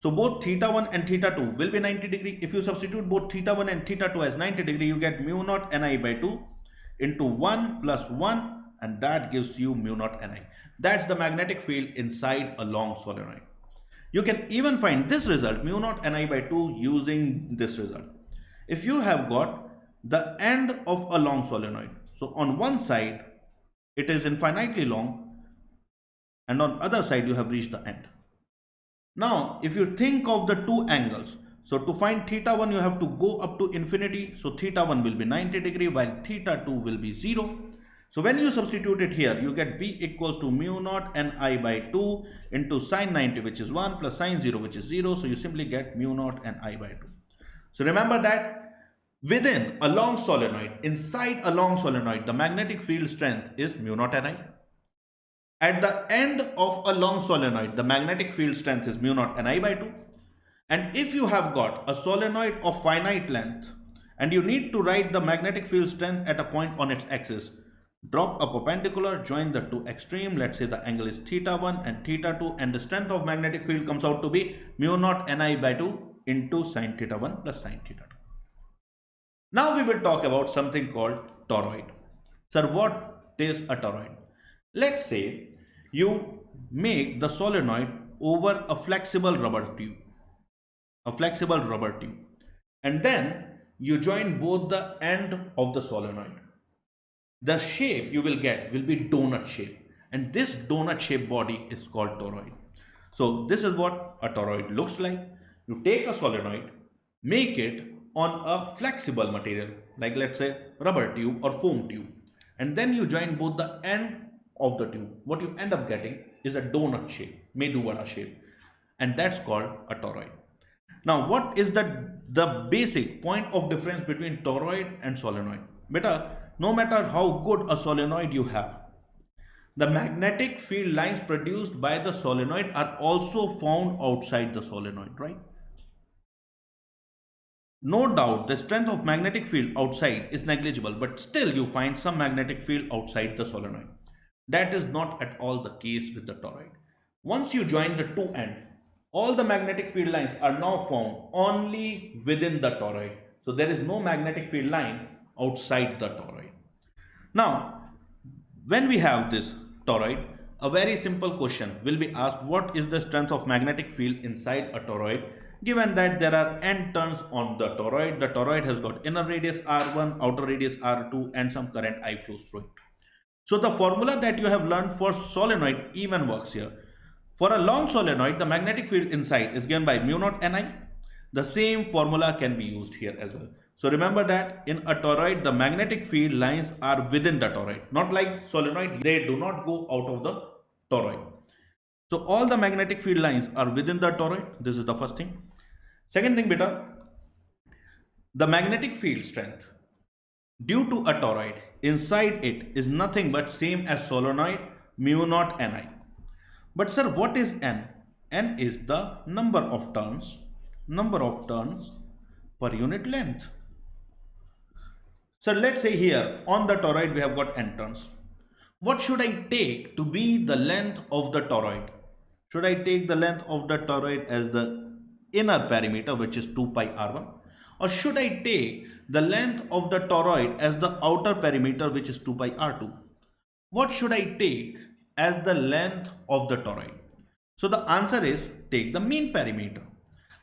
So both theta 1 and theta 2 will be 90 degree. If you substitute both theta 1 and theta 2 as 90 degree, you get mu naught Ni by 2 into 1 plus 1, and that gives you mu naught Ni. That's the magnetic field inside a long solenoid. You can even find this result, mu naught Ni by 2, using this result. If you have got the end of a long solenoid, so on one side it is infinitely long, and on other side you have reached the end. Now if you think of the two angles, so to find theta 1 you have to go up to infinity, so theta 1 will be 90 degree while theta 2 will be 0. So when you substitute it here, you get B equals to mu naught Ni by 2 into sine 90, which is 1, plus sine 0, which is 0. So you simply get mu naught Ni by 2. So remember that within a long solenoid, inside a long solenoid, the magnetic field strength is mu naught Ni. At the end of a long solenoid, the magnetic field strength is mu naught Ni by 2. And if you have got a solenoid of finite length and you need to write the magnetic field strength at a point on its axis, drop a perpendicular, join the two extreme. Let's say the angle is theta 1 and theta 2, and the strength of magnetic field comes out to be mu naught Ni by 2 into sine theta 1 plus sine theta 2. Now we will talk about something called toroid. Sir, what is a toroid? Let's say you make the solenoid over a flexible rubber tube, and then you join both the end of the solenoid. The shape you will get will be donut shape, and this donut shaped body is called toroid. So this is what a toroid looks like. You take a solenoid, make it on a flexible material like, let's say, rubber tube or foam tube, and then you join both the end of the tube. What you end up getting is a donut shape, medu vada shape, and that's called a toroid. Now what is the basic point of difference between toroid and solenoid? Beta, no matter how good a solenoid you have, the magnetic field lines produced by the solenoid are also found outside the solenoid, right? No doubt the strength of magnetic field outside is negligible, but still you find some magnetic field outside the solenoid. That is not at all the case with the toroid. Once you join the two ends, all the magnetic field lines are now found only within the toroid. So there is no magnetic field line outside the toroid. Now, when we have this toroid, a very simple question will be asked: what is the strength of magnetic field inside a toroid? Given that there are n turns on the toroid has got inner radius R1, outer radius R2, and some current I flows through it. So the formula that you have learned for solenoid even works here. For a long solenoid, the magnetic field inside is given by mu naught Ni. The same formula can be used here as well. So remember that in a toroid, the magnetic field lines are within the toroid. Not like solenoid, they do not go out of the toroid. So all the magnetic field lines are within the toroid. This is the first thing. Second thing, beta, the magnetic field strength due to a toroid inside it is nothing but same as solenoid mu naught Ni. But sir, what is N? N is the number of turns per unit length. So let's say here on the toroid we have got N turns. What should I take to be the length of the toroid? Should I take the length of the toroid as the inner perimeter, which is 2 pi r1? Or should I take the length of the toroid as the outer perimeter, which is 2 pi r2? What should I take as the length of the toroid? So the answer is take the mean perimeter.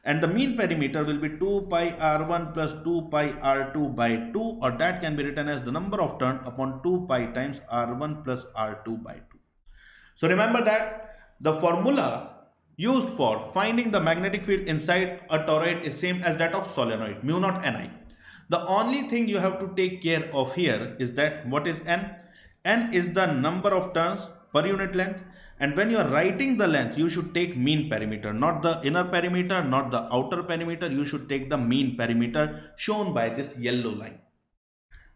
And the mean perimeter will be 2 pi r1 plus 2 pi r2 by 2, or that can be written as the number of turn upon 2 pi times r1 plus r2 by 2. So remember that the formula used for finding the magnetic field inside a toroid is same as that of solenoid, mu naught Ni. The only thing you have to take care of here is that what is N? N is the number of turns per unit length, and when you are writing the length, you should take mean perimeter, not the inner perimeter, not the outer perimeter. You should take the mean perimeter shown by this yellow line.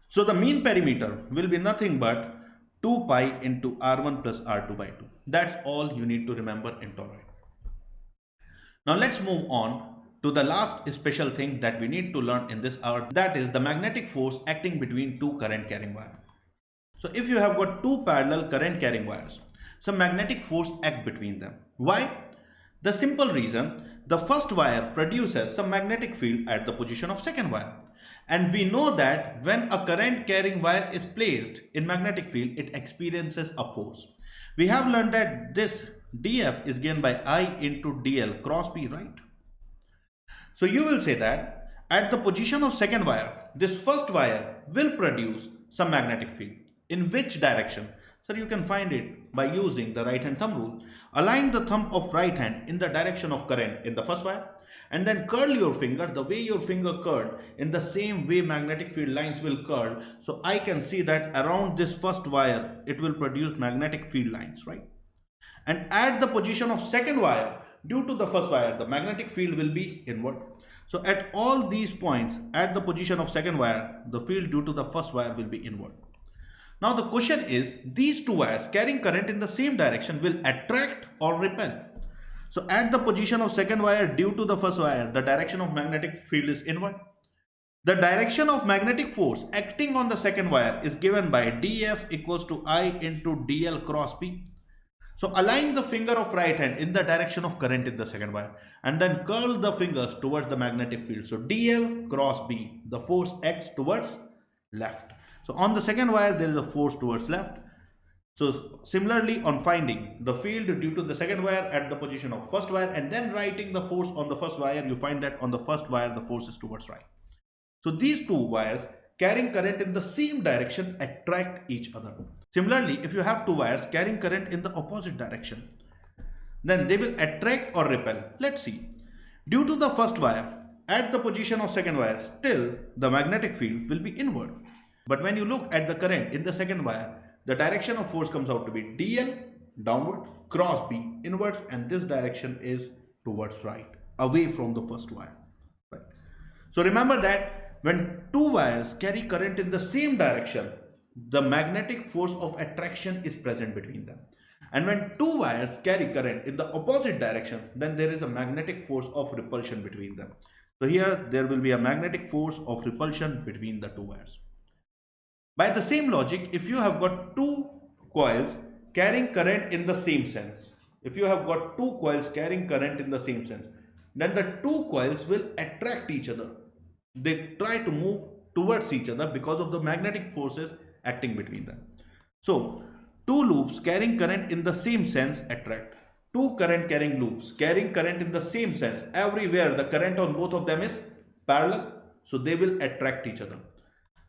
So the mean perimeter will be nothing but 2 pi into r1 plus r2 by 2. That's all you need to remember in toroid. Now let's move on to the last special thing that we need to learn in this hour, that is the magnetic force acting between two current carrying wires. So if you have got two parallel current carrying wires, some magnetic force act between them. Why? The simple reason, the first wire produces some magnetic field at the position of second wire. And we know that when a current carrying wire is placed in magnetic field, it experiences a force. We have learned that this dF is given by I into dl cross B, right? So you will say that at the position of second wire, this first wire will produce some magnetic field. In which direction? So you can find it by using the right hand thumb rule. Align the thumb of right hand in the direction of current in the first wire, and then curl your finger the way your finger curled, in the same way magnetic field lines will curl. So I can see that around this first wire it will produce magnetic field lines, right? And at the position of second wire, due to the first wire, the magnetic field will be inward. So at all these points at the position of second wire, the field due to the first wire will be inward. Now the question is, these two wires carrying current in the same direction will attract or repel. So at the position of second wire due to the first wire, the direction of magnetic field is inward. The direction of magnetic force acting on the second wire is given by dF equals to I into dl cross B. So align the finger of right hand in the direction of current in the second wire, and then curl the fingers towards the magnetic field. So dl cross B, the force acts towards left. So on the second wire there is a force towards left. So similarly, on finding the field due to the second wire at the position of first wire and then writing the force on the first wire, you find that on the first wire the force is towards right. So these two wires carrying current in the same direction attract each other. Similarly, if you have two wires carrying current in the opposite direction, then they will attract or repel. Let's see. Due to the first wire at the position of second wire, still the magnetic field will be inward. But when you look at the current in the second wire, the direction of force comes out to be dl downward cross B inwards, and this direction is towards right, away from the first wire. Right. So remember that when two wires carry current in the same direction, the magnetic force of attraction is present between them. And when two wires carry current in the opposite direction, then there is a magnetic force of repulsion between them. So here there will be a magnetic force of repulsion between the two wires. By the same logic, if you have got two coils carrying current in the same sense, then the two coils will attract each other. They try to move towards each other because of the magnetic forces acting between them. So, two loops carrying current in the same sense attract. Two current carrying loops carrying current in the same sense, everywhere the current on both of them is parallel, so they will attract each other.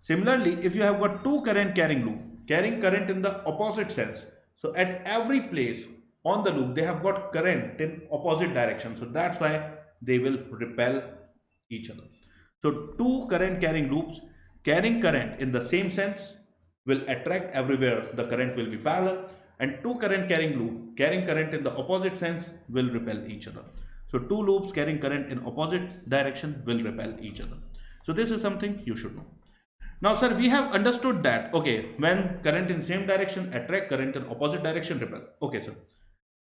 Similarly, if you have got two current carrying loop carrying current in the opposite sense, so at every place on the loop they have got current in opposite direction, so that's why they will repel each other. So two current carrying loops carrying current in the same sense will attract everywhere the current will be parallel, and two current carrying loop carrying current in the opposite sense will repel each other. So two loops carrying current in opposite direction will repel each other. So this is something you should know. Now, sir, we have understood that, okay, when current in same direction attract, current in opposite direction repel. Okay, sir.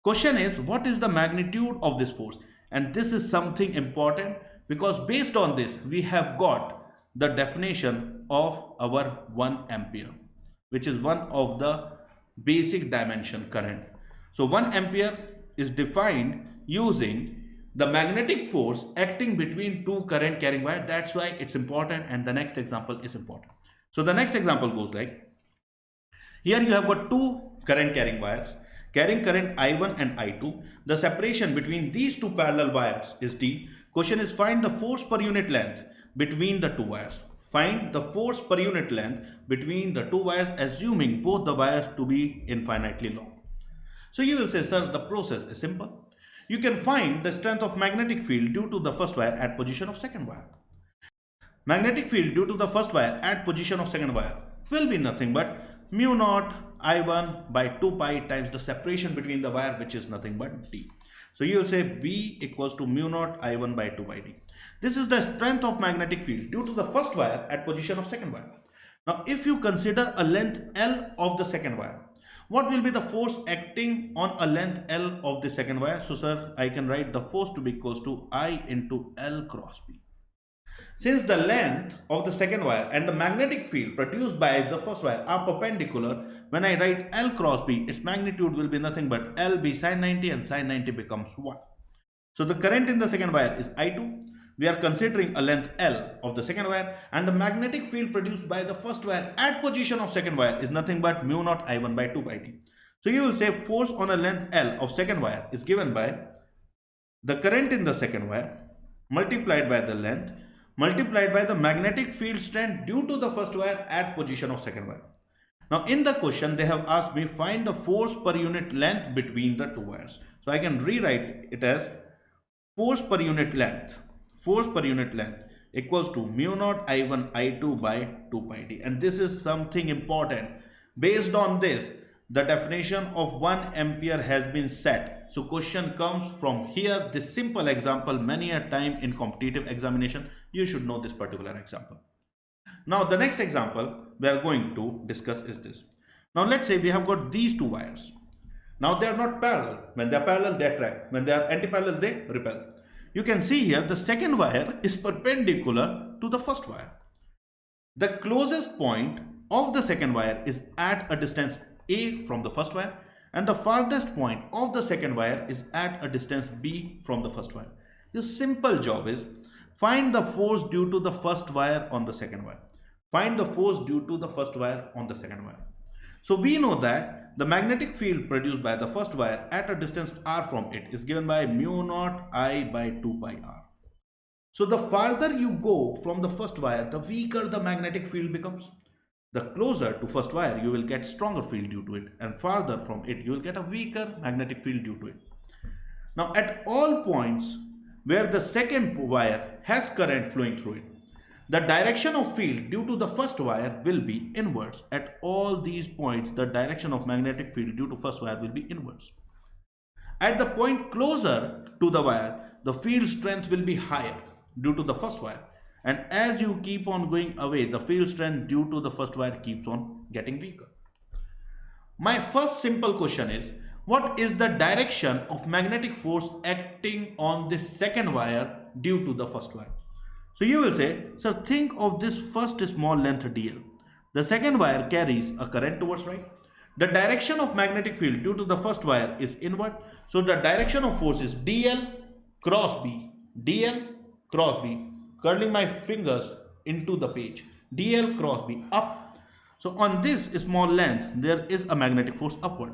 Question is, what is the magnitude of this force? And this is something important, because based on this, we have got the definition of our 1 ampere, which is one of the basic dimension current. So 1 ampere is defined using the magnetic force acting between two current carrying wire. That's why it's important, and the next example is important. So the next example goes like, here you have got two current carrying wires carrying current I1 and I2. The separation between these two parallel wires is D. Question is, find the force per unit length between the two wires. Find the force per unit length between the two wires, assuming both the wires to be infinitely long. So you will say, sir, the process is simple. You can find the strength of magnetic field due to the first wire at position of second wire. Magnetic field due to the first wire at position of second wire will be nothing but mu naught I1 by 2 pi times the separation between the wire, which is nothing but D. So you will say B equals to mu naught I1 by 2 pi D. This is the strength of magnetic field due to the first wire at position of second wire. Now, if you consider a length L of the second wire, what will be the force acting on a length L of the second wire? So, sir, I can write the force to be equals to I into L cross B. Since the length of the second wire and the magnetic field produced by the first wire are perpendicular, when I write L cross B, its magnitude will be nothing but LB sin 90, and sin 90 becomes 1. So the current in the second wire is I2. We are considering a length L of the second wire, and the magnetic field produced by the first wire at position of second wire is nothing but mu naught I1 by 2 pi T. So you will say force on a length L of second wire is given by the current in the second wire multiplied by the length multiplied by the magnetic field strength due to the first wire at position of second wire. Now in the question they have asked me find the force per unit length between the two wires. So I can rewrite it as force per unit length equals to mu naught I1 I2 by 2 pi D. And this is something important. Based on this, the definition of 1 ampere has been set. So question comes from here. This simple example, many a time in competitive examination, you should know this particular example. Now the next example we are going to discuss is this. Now let's say we have got these two wires. Now they are not parallel. When they are parallel, they attract. When they are anti-parallel, they repel. You can see here the second wire is perpendicular to the first wire. The closest point of the second wire is at a distance A from the first wire, and the farthest point of the second wire is at a distance B from the first wire. Your simple job is find the force due to the first wire on the second wire. Find the force due to the first wire on the second wire. So we know that the magnetic field produced by the first wire at a distance r from it is given by mu naught I by 2 pi r. So the farther you go from the first wire, the weaker the magnetic field becomes. The closer to first wire, you will get stronger field due to it, and farther from it, you will get a weaker magnetic field due to it. Now at all points where the second wire has current flowing through it, the direction of field due to the first wire will be inverse. At all these points, the direction of magnetic field due to first wire will be inverse. At the point closer to the wire, the field strength will be higher due to the first wire. And as you keep on going away, the field strength due to the first wire keeps on getting weaker. My first simple question is, what is the direction of magnetic force acting on this second wire due to the first wire? So you will say, sir, think of this first small length dl. The second wire carries a current towards right. The direction of magnetic field due to the first wire is inward. So the direction of force is dl cross b, dl cross b. Curling my fingers into the page, dl cross b, up. So on this small length, there is a magnetic force upward.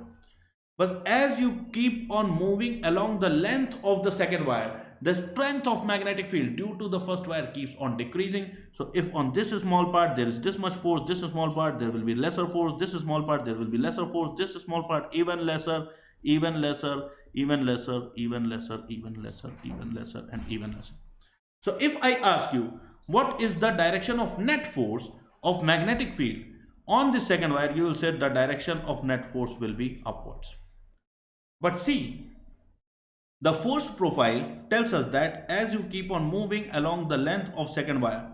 But as you keep on moving along the length of the second wire, the strength of magnetic field due to the first wire keeps on decreasing. So if on this small part there is this much force, this small part there will be lesser force, this small part there will be lesser force, this small part even lesser, even lesser, even lesser, even lesser, even lesser, even lesser, and even lesser. So if I ask you what is the direction of net force of magnetic field On this second wire, you will say the direction of net force will be upwards. But see, the force profile tells us that as you keep on moving along the length of second wire,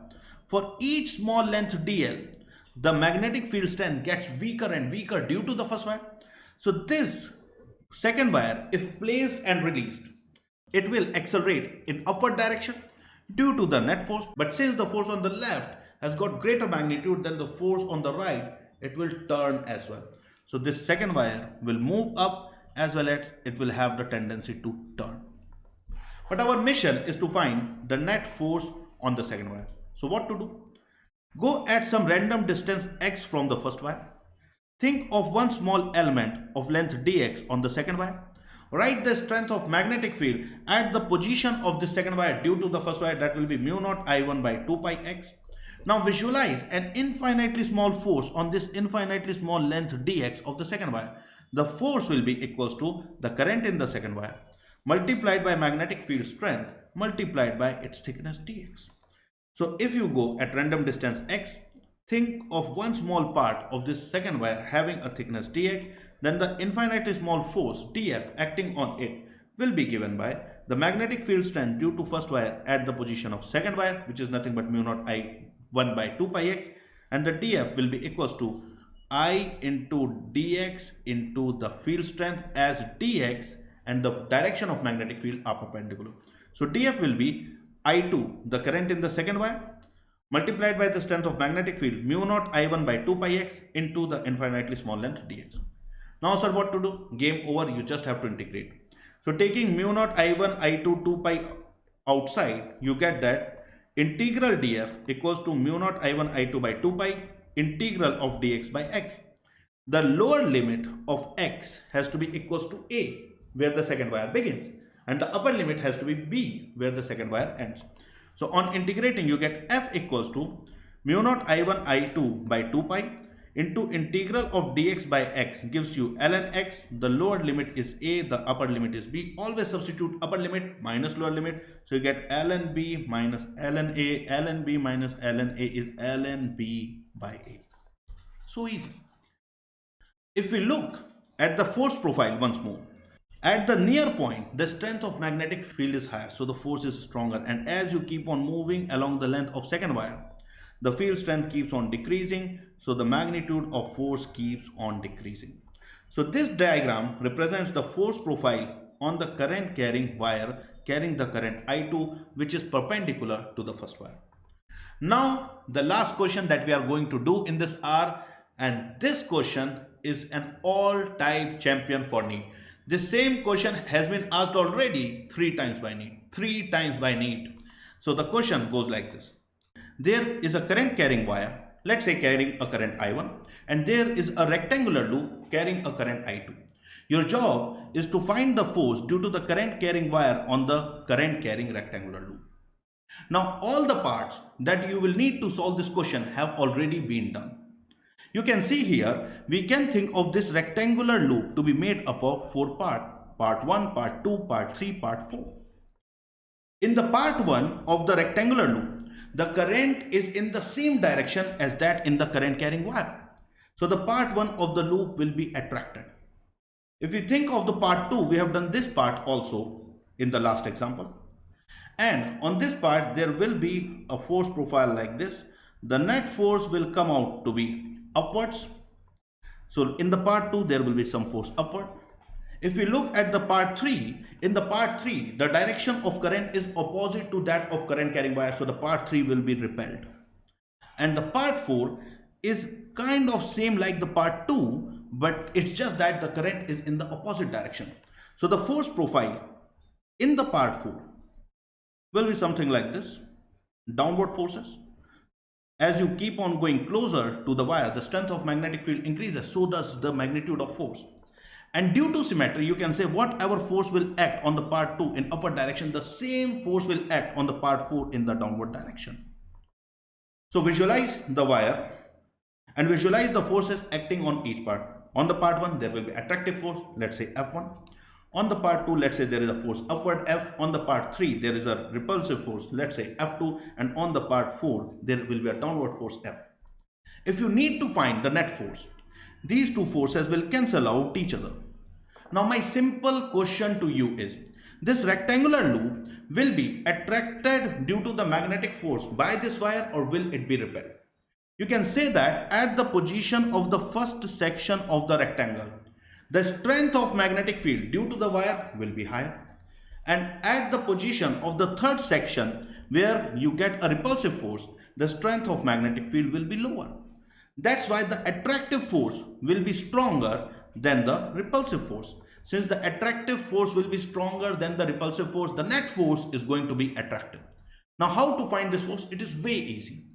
for each small length dl, the magnetic field strength gets weaker and weaker due to the first wire. So this second wire is placed and released. It will accelerate in upward direction due to the net force, but since the force on the left has got greater magnitude than the force on the right, it will turn as well. So this second wire will move up as well as it will have the tendency to turn. But our mission is to find the net force on the second wire. So what to do? Go at some random distance x from the first wire. Think of one small element of length dx on the second wire. Write the strength of magnetic field at the position of the second wire due to the first wire, that will be mu naught I1 by 2 pi x. Now visualize an infinitely small force on this infinitely small length dx of the second wire. The force will be equals to the current in the second wire multiplied by magnetic field strength multiplied by its thickness dx. So if you go at random distance x, think of one small part of this second wire having a thickness dx, then the infinitely small force df acting on it will be given by the magnetic field strength due to first wire at the position of second wire, which is nothing but mu naught I1 by 2 pi x, and the df will be equals to I into dx into the field strength, as dx and the direction of magnetic field are perpendicular. So df will be I2, the current in the second wire, multiplied by the strength of magnetic field mu naught I1 by 2 pi x into the infinitely small length dx. Now sir, what to do? Game over, you just have to integrate. So taking mu naught I1 I2 2 pi outside, you get that integral df equals to mu naught I1 I2 by 2 pi integral of dx by x. The lower limit of x has to be equals to a, where the second wire begins, and the upper limit has to be b, where the second wire ends. So on integrating, you get f equals to mu naught I1 I2 by 2 pi into integral of dx by x gives you ln x. The lower limit is a, the upper limit is b. Always substitute upper limit minus lower limit. So you get ln b minus ln a. Ln b minus ln a is ln b by a. So easy. If we look at the force profile once more, at the near point, the strength of magnetic field is higher, so the force is stronger, and as you keep on moving along the length of second wire, the field strength keeps on decreasing, so the magnitude of force keeps on decreasing. So this diagram represents the force profile on the current carrying wire carrying the current I2, which is perpendicular to the first wire. Now the last question that we are going to do in this hour, and this question is an all-time champion for NEET. This same question has been asked already 3 times by NEET. 3 times by NEET. So the question goes like this. There is a current carrying wire, let's say carrying a current I1, and there is a rectangular loop carrying a current I2. Your job is to find the force due to the current carrying wire on the current carrying rectangular loop. Now all the parts that you will need to solve this question have already been done. You can see here, we can think of this rectangular loop to be made up of 4 parts. Part 1, part 2, part 3, part 4. In the part 1 of the rectangular loop, the current is in the same direction as that in the current carrying wire. So the part 1 of the loop will be attracted. If you think of the part 2, we have done this part also in the last example. And on this part, there will be a force profile like this. The net force will come out to be upwards. So in the part 2, there will be some force upward. If we look at the part 3, in the part 3, the direction of current is opposite to that of current carrying wire. So the part 3 will be repelled. And the part 4 is kind of same like the part 2, but it's just that the current is in the opposite direction. So the force profile in the part 4 will be something like this. Downward forces. As you keep on going closer to the wire, the strength of magnetic field increases, so does the magnitude of force. And due to symmetry, you can say whatever force will act on the part 2 in upward direction, the same force will act on the part 4 in the downward direction. So visualize the wire and visualize the forces acting on each part. On the part 1, there will be attractive force, let's say F1. On the part 2, let's say there is a force upward F. On the part 3, there is a repulsive force, let's say F2. And on the part 4, there will be a downward force F. If you need to find the net force, these two forces will cancel out each other. Now my simple question to you is, this rectangular loop will be attracted due to the magnetic force by this wire, or will it be repelled? You can say that at the position of the first section of the rectangle, the strength of magnetic field due to the wire will be higher, and at the position of the third section where you get a repulsive force, the strength of magnetic field will be lower. That's why the attractive force will be stronger than the repulsive force. Since the attractive force will be stronger than the repulsive force, the net force is going to be attractive. Now how to find this force? It is way easy.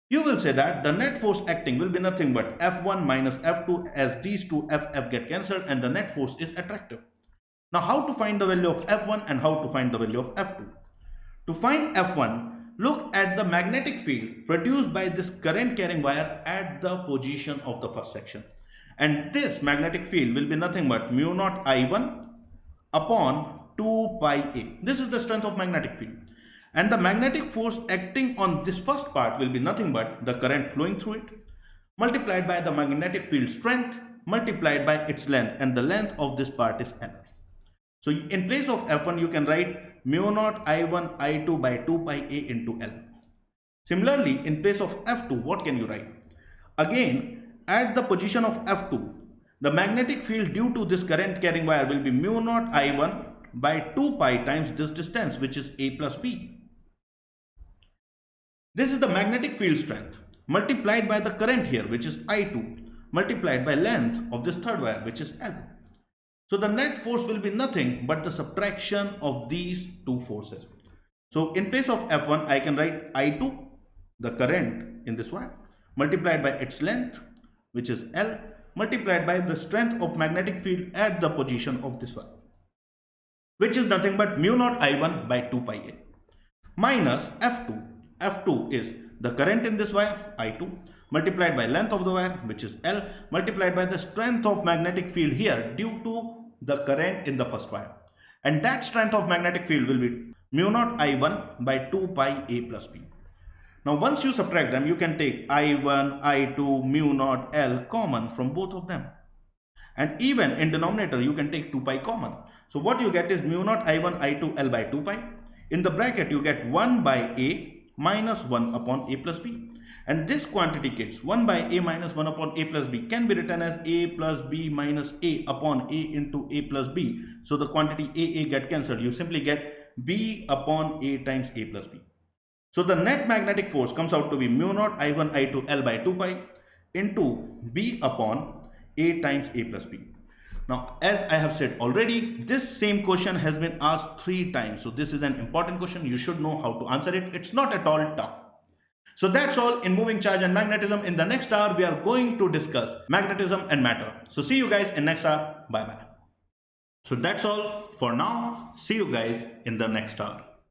You will say that the net force acting will be nothing but F1 minus F2, as these two FF get cancelled and the net force is attractive. Now how to find the value of F1 and how to find the value of F2? To find F1, look at the magnetic field produced by this current carrying wire at the position of the first section. And this magnetic field will be nothing but mu naught I1 upon 2 pi A. This is the strength of magnetic field. And the magnetic force acting on this first part will be nothing but the current flowing through it, multiplied by the magnetic field strength, multiplied by its length, and the length of this part is L. So in place of F1, you can write mu naught I1 I2 by 2 pi A into L. Similarly, in place of F2, what can you write? Again, at the position of F2, the magnetic field due to this current carrying wire will be mu naught I1 by 2 pi times this distance, which is A plus B. This is the magnetic field strength multiplied by the current here, which is I2, multiplied by length of this third wire, which is L. So the net force will be nothing but the subtraction of these two forces. So in place of F1, I can write I2, the current in this wire, multiplied by its length, which is L, multiplied by the strength of magnetic field at the position of this wire, which is nothing but mu naught I1 by 2 pi A, minus F2. F2 is the current in this wire, I2, multiplied by length of the wire, which is L, multiplied by the strength of magnetic field here due to the current in the first wire. And that strength of magnetic field will be mu naught I1 by 2 pi A plus B. Now once you subtract them, you can take I1, I2, mu naught L common from both of them. And even in denominator, you can take 2 pi common. So what you get is mu naught I1, I2, L by 2 pi. In the bracket, you get 1 by A minus 1 upon A plus B. And this quantity, kids, 1 by A minus 1 upon A plus B can be written as A plus B minus A upon A into A plus B. So the quantity A get cancelled. You simply get B upon A times A plus B. So the net magnetic force comes out to be mu naught I1, I2, L by 2 pi into B upon A times A plus B. Now, as I have said already, this same question has been asked 3 times. So this is an important question. You should know how to answer it. It's not at all tough. So that's all in moving charge and magnetism. In the next hour, we are going to discuss magnetism and matter. So see you guys in next hour. Bye bye. So that's all for now. See you guys in the next hour.